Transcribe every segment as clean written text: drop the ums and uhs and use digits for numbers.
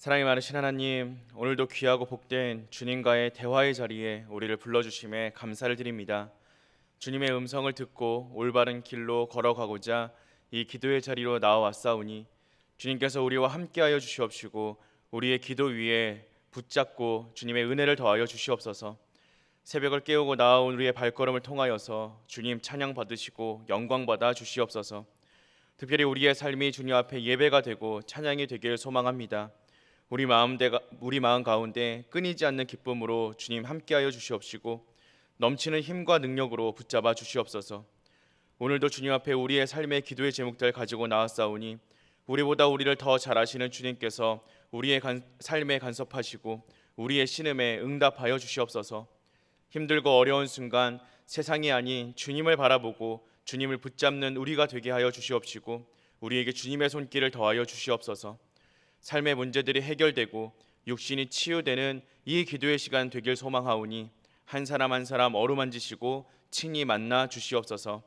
사랑이 많으신 하나님, 오늘도 귀하고 복된 주님과의 대화의 자리에 우리를 불러주심에 감사를 드립니다. 주님의 음성을 듣고 올바른 길로 걸어가고자 이 기도의 자리로 나와왔사오니 주님께서 우리와 함께하여 주시옵시고 우리의 기도 위에 붙잡고 주님의 은혜를 더하여 주시옵소서. 새벽을 깨우고 나아온 우리의 발걸음을 통하여서 주님 찬양 받으시고 영광 받아 주시옵소서. 특별히 우리의 삶이 주님 앞에 예배가 되고 찬양이 되기를 소망합니다. 우리 마음 가운데 끊이지 않는 기쁨으로 주님 함께하여 주시옵시고 넘치는 힘과 능력으로 붙잡아 주시옵소서. 오늘도 주님 앞에 우리의 삶의 기도의 제목들 가지고 나왔사오니 우리보다 우리를 더 잘 아시는 주님께서 우리의 삶에 간섭하시고 우리의 신음에 응답하여 주시옵소서. 힘들고 어려운 순간 세상이 아닌 주님을 바라보고 주님을 붙잡는 우리가 되게 하여 주시옵시고 우리에게 주님의 손길을 더하여 주시옵소서. 삶의 문제들이 해결되고 육신이 치유되는 이 기도의 시간 되길 소망하오니 한 사람 한 사람 어루만지시고 친히 만나 주시옵소서.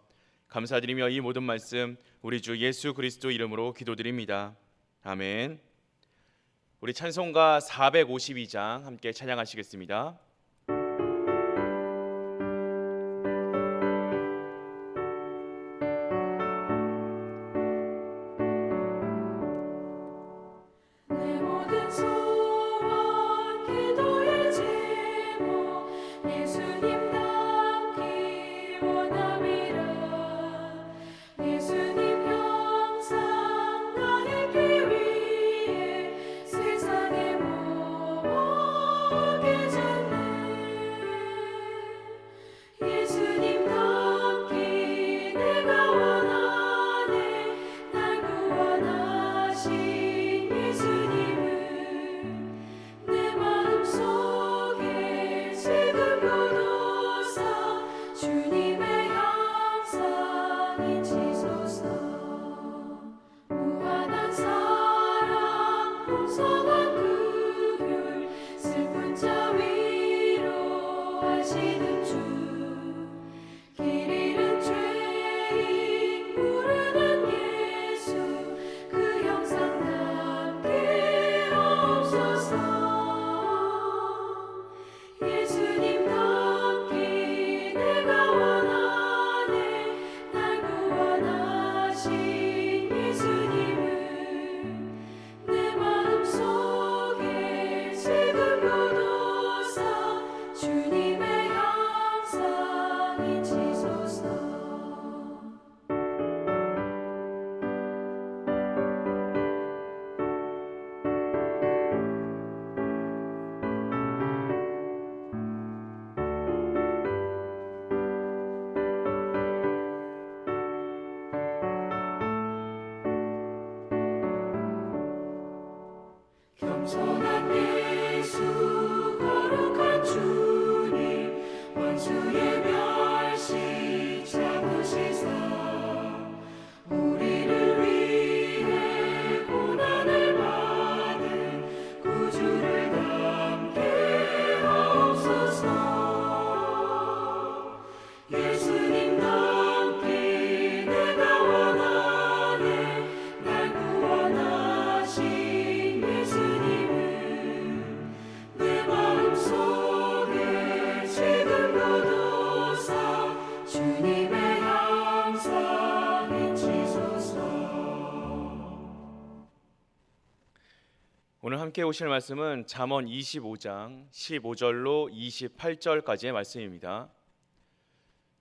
감사드리며 이 모든 말씀 우리 주 예수 그리스도 이름으로 기도드립니다. 아멘. 우리 찬송가 452장 함께 찬양하시겠습니다. 내 모든 소원 기도의 제목 예수님 닮기 원함이라. 예수님 형상 나에게 위해 세상의 모험하게 졌네. 예수님 닮기 내가 원하네. 날 구원하신 예수님은 내 마음속에 지금도 사 주님의 형상이지소서. 무한한 사랑 풍성한 긍휼 슬픈 자 위로하시는 주. 길 잃은 죄인 부르는 예수 그 형상 닮게 하옵소서. 예수님 닮기 내가 원하네. 날 구원하신 예수님은 내 마음속에 지금도 사 주님의 형상이지소서. 겸손한 예수 거룩한 주님 원수의 멸시 참으시사 우리를 위해 고난을 받은 구주를 닮게 하옵소서. 예수님 닮기 내가 원하네. 날 구원하신 예수님은 내 마음속에 지금도 사 주님의 형상이지소서. 오늘 함께 오실 말씀은 잠언 25장 15절로 28절까지의 말씀입니다.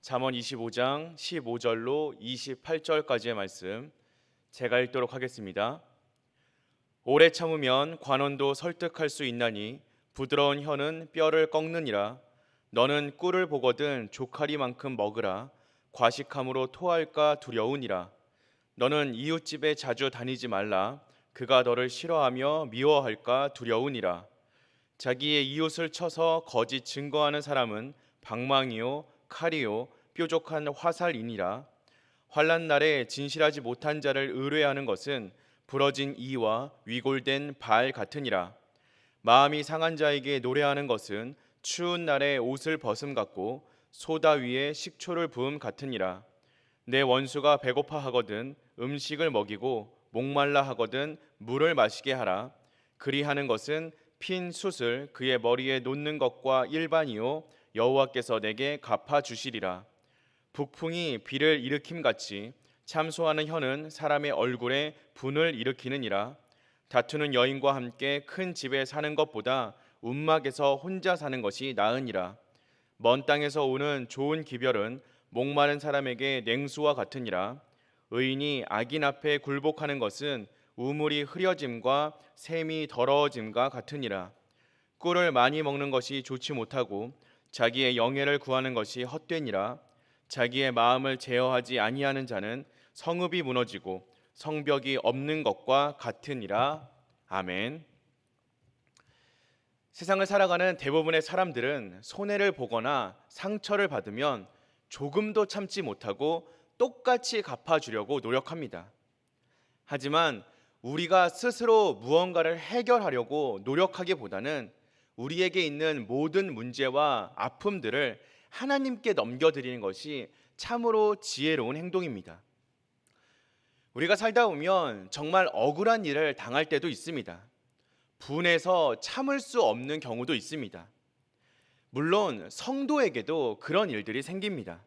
잠언 25장 15절로 28절까지의 말씀 제가 읽도록 하겠습니다. 오래 참으면 관원도 설득할 수 있나니 부드러운 혀는 뼈를 꺾느니라. 너는 꿀을 보거든 조카리만큼 먹으라. 과식함으로 토할까 두려우니라. 너는 이웃집에 자주 다니지 말라. 그가 너를 싫어하며 미워할까 두려우니라. 자기의 이웃을 쳐서 거짓 증거하는 사람은 방망이요 칼이요 뾰족한 화살이니라. 환난 날에 진실하지 못한 자를 의뢰하는 것은 부러진 이와 위골된 발 같으니라. 마음이 상한 자에게 노래하는 것은 추운 날에 옷을 벗음 같고 소다 위에 식초를 부음 같으니라. 내 원수가 배고파 하거든 음식을 먹이고 목말라 하거든 물을 마시게 하라. 그리하는 것은 핀 숯을 그의 머리에 놓는 것과 일반이요 여호와께서 내게 갚아 주시리라. 북풍이 비를 일으킴같이 참소하는 혀는 사람의 얼굴에 분을 일으키느니라. 다투는 여인과 함께 큰 집에 사는 것보다 움막에서 혼자 사는 것이 나으니라. 먼 땅에서 오는 좋은 기별은 목마른 사람에게 냉수와 같으니라. 의인이 악인 앞에 굴복하는 것은 우물이 흐려짐과 샘이 더러워짐과 같으니라. 꿀을 많이 먹는 것이 좋지 못하고 자기의 영예를 구하는 것이 헛되니라. 자기의 마음을 제어하지 아니하는 자는 성읍이 무너지고 성벽이 없는 것과 같으니라. 아멘. 세상을 살아가는 대부분의 사람들은 손해를 보거나 상처를 받으면 조금도 참지 못하고 똑같이 갚아주려고 노력합니다. 하지만 우리가 스스로 무언가를 해결하려고 노력하기보다는 우리에게 있는 모든 문제와 아픔들을 하나님께 넘겨드리는 것이 참으로 지혜로운 행동입니다. 우리가 살다 보면 정말 억울한 일을 당할 때도 있습니다. 분해서 참을 수 없는 경우도 있습니다. 물론 성도에게도 그런 일들이 생깁니다.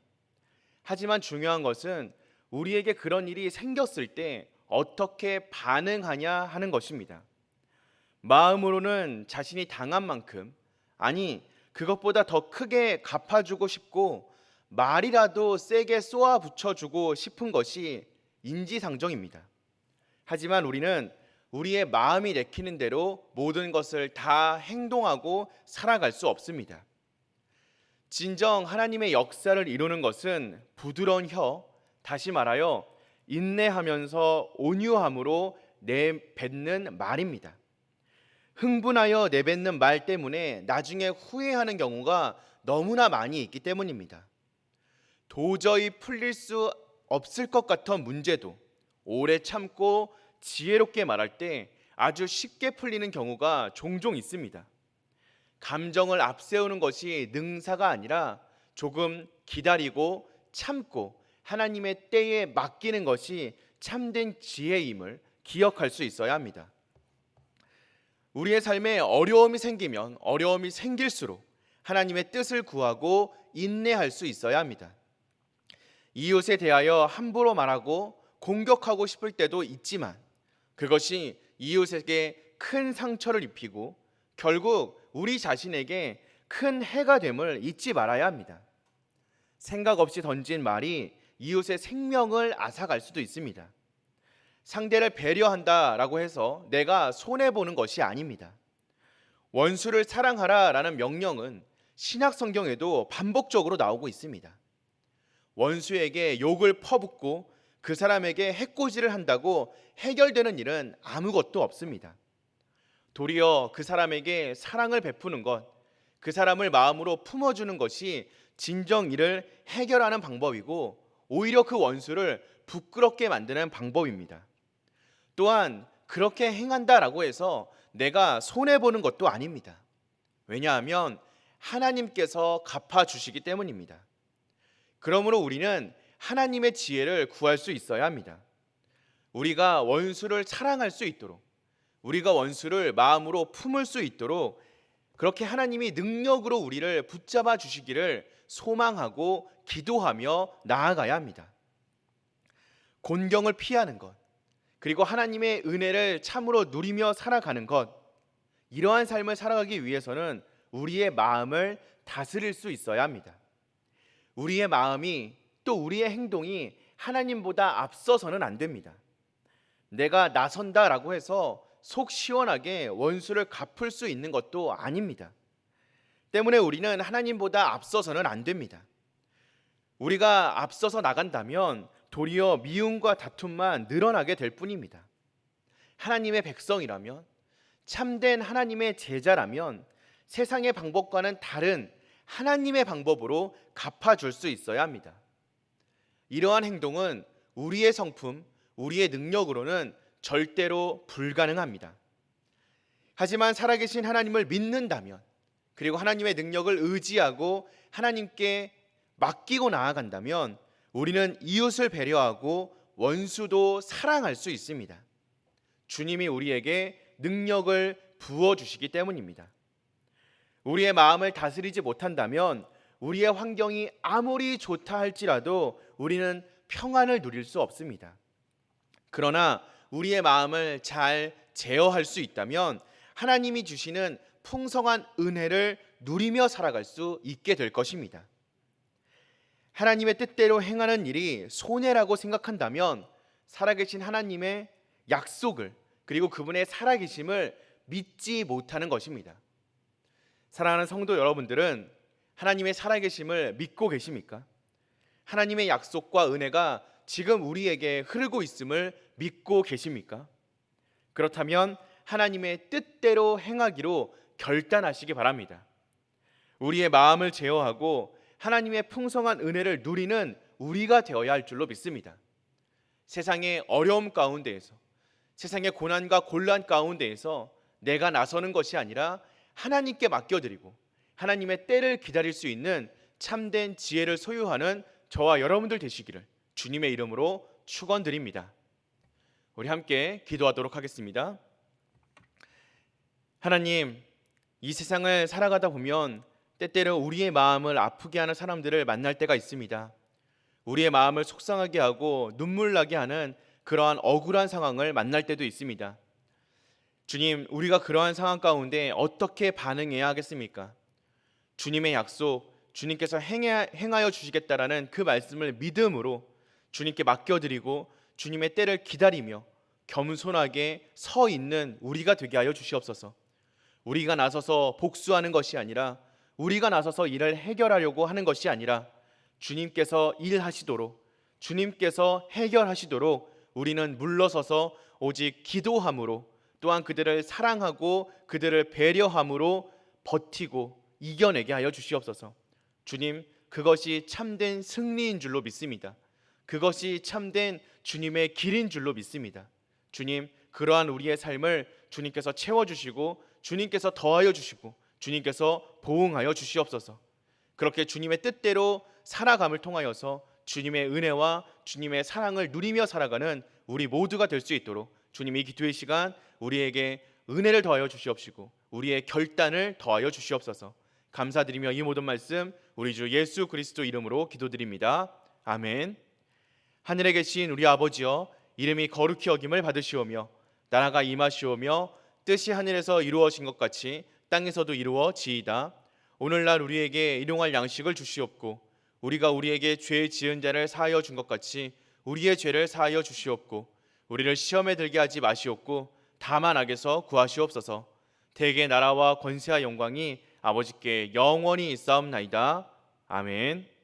하지만 중요한 것은 우리에게 그런 일이 생겼을 때 어떻게 반응하냐 하는 것입니다. 마음으로는 자신이 당한 만큼, 아니 그것보다 더 크게 갚아주고 싶고 말이라도 세게 쏘아 붙여주고 싶은 것이 인지상정입니다. 하지만 우리는 우리의 마음이 내키는 대로 모든 것을 다 행동하고 살아갈 수 없습니다. 진정 하나님의 역사를 이루는 것은 부드러운 혀, 다시 말하여 인내하면서 온유함으로 내뱉는 말입니다. 흥분하여 내뱉는 말 때문에 나중에 후회하는 경우가 너무나 많이 있기 때문입니다. 도저히 풀릴 수 없을 것 같은 문제도 오래 참고 지혜롭게 말할 때 아주 쉽게 풀리는 경우가 종종 있습니다. 감정을 앞세우는 것이 능사가 아니라 조금 기다리고 참고 하나님의 때에 맡기는 것이 참된 지혜임을 기억할 수 있어야 합니다. 우리의 삶에 어려움이 생기면 어려움이 생길수록 하나님의 뜻을 구하고 인내할 수 있어야 합니다. 이웃에 대하여 함부로 말하고 공격하고 싶을 때도 있지만 그것이 이웃에게 큰 상처를 입히고 결국 우리 자신에게 큰 해가 됨을 잊지 말아야 합니다. 생각 없이 던진 말이 이웃의 생명을 앗아갈 수도 있습니다. 상대를 배려한다라고 해서 내가 손해보는 것이 아닙니다. 원수를 사랑하라라는 명령은 신약 성경에도 반복적으로 나오고 있습니다. 원수에게 욕을 퍼붓고 그 사람에게 해코지를 한다고 해결되는 일은 아무것도 없습니다. 도리어 그 사람에게 사랑을 베푸는 것, 그 사람을 마음으로 품어주는 것이 진정 이를 해결하는 방법이고 오히려 그 원수를 부끄럽게 만드는 방법입니다. 또한 그렇게 행한다라고 해서 내가 손해보는 것도 아닙니다. 왜냐하면 하나님께서 갚아주시기 때문입니다. 그러므로 우리는 하나님의 지혜를 구할 수 있어야 합니다. 우리가 원수를 사랑할 수 있도록, 우리가 원수를 마음으로 품을 수 있도록 그렇게 하나님이 능력으로 우리를 붙잡아 주시기를 소망하고 기도하며 나아가야 합니다. 곤경을 피하는 것, 그리고 하나님의 은혜를 참으로 누리며 살아가는 것, 이러한 삶을 살아가기 위해서는 우리의 마음을 다스릴 수 있어야 합니다. 우리의 마음이 또 우리의 행동이 하나님보다 앞서서는 안 됩니다. 내가 나선다라고 해서 속 시원하게 원수를 갚을 수 있는 것도 아닙니다. 때문에 우리는 하나님보다 앞서서는 안 됩니다. 우리가 앞서서 나간다면 도리어 미움과 다툼만 늘어나게 될 뿐입니다. 하나님의 백성이라면, 참된 하나님의 제자라면 세상의 방법과는 다른 하나님의 방법으로 갚아줄 수 있어야 합니다. 이러한 행동은 우리의 성품, 우리의 능력으로는 절대로 불가능합니다. 하지만 살아계신 하나님을 믿는다면, 그리고 하나님의 능력을 의지하고 하나님께 맡기고 나아간다면 우리는 이웃을 배려하고 원수도 사랑할 수 있습니다. 주님이 우리에게 능력을 부어 주시기 때문입니다. 우리의 마음을 다스리지 못한다면 우리의 환경이 아무리 좋다 할지라도 우리는 평안을 누릴 수 없습니다. 그러나 우리의 마음을 잘 제어할 수 있다면 하나님이 주시는 풍성한 은혜를 누리며 살아갈 수 있게 될 것입니다. 하나님의 뜻대로 행하는 일이 손해라고 생각한다면 살아계신 하나님의 약속을 그리고 그분의 살아계심을 믿지 못하는 것입니다. 사랑하는 성도 여러분들은 하나님의 살아계심을 믿고 계십니까? 하나님의 약속과 은혜가 지금 우리에게 흐르고 있음을 믿고 계십니까? 그렇다면 하나님의 뜻대로 행하기로 결단하시기 바랍니다. 우리의 마음을 제어하고 하나님의 풍성한 은혜를 누리는 우리가 되어야 할 줄로 믿습니다. 세상의 어려움 가운데에서, 세상의 고난과 곤란 가운데에서 내가 나서는 것이 아니라 하나님께 맡겨드리고 하나님의 때를 기다릴 수 있는 참된 지혜를 소유하는 저와 여러분들 되시기를 주님의 이름으로 축원드립니다. 우리 함께 기도하도록 하겠습니다. 하나님, 이 세상을 살아가다 보면 때때로 우리의 마음을 아프게 하는 사람들을 만날 때가 있습니다. 우리의 마음을 속상하게 하고 눈물 나게 하는 그러한 억울한 상황을 만날 때도 있습니다. 주님, 우리가 그러한 상황 가운데 어떻게 반응해야 하겠습니까? 주님의 약속, 주님께서 행하여 주시겠다라는 그 말씀을 믿음으로 주님께 맡겨드리고 주님의 때를 기다리며 겸손하게 서 있는 우리가 되게 하여 주시옵소서. 우리가 나서서 복수하는 것이 아니라, 우리가 나서서 일을 해결하려고 하는 것이 아니라 주님께서 일하시도록, 주님께서 해결하시도록 우리는 물러서서 오직 기도함으로, 또한 그들을 사랑하고 그들을 배려함으로 버티고 이겨내게 하여 주시옵소서. 주님, 그것이 참된 승리인 줄로 믿습니다. 그것이 참된 주님의 길인 줄로 믿습니다. 주님, 그러한 우리의 삶을 주님께서 채워주시고 주님께서 더하여 주시고 주님께서 보응하여 주시옵소서. 그렇게 주님의 뜻대로 살아감을 통하여서 주님의 은혜와 주님의 사랑을 누리며 살아가는 우리 모두가 될 수 있도록 주님, 이 기도의 시간 우리에게 은혜를 더하여 주시옵시고 우리의 결단을 더하여 주시옵소서. 감사드리며 이 모든 말씀 우리 주 예수 그리스도 이름으로 기도드립니다. 아멘. 하늘에 계신 우리 아버지여, 이름이 거룩히 여김을 받으시오며 나라가 임하시오며 뜻이 하늘에서 이루어진 것 같이 땅에서도 이루어지이다. 오늘날 우리에게 일용할 양식을 주시옵고 우리가 우리에게 죄 지은 자를 사하여 준 것 같이 우리의 죄를 사하여 주시옵고 우리를 시험에 들게 하지 마시옵고 다만 악에서 구하시옵소서. 대개 나라와 권세와 영광이 아버지께 영원히 있사옵나이다. 아멘.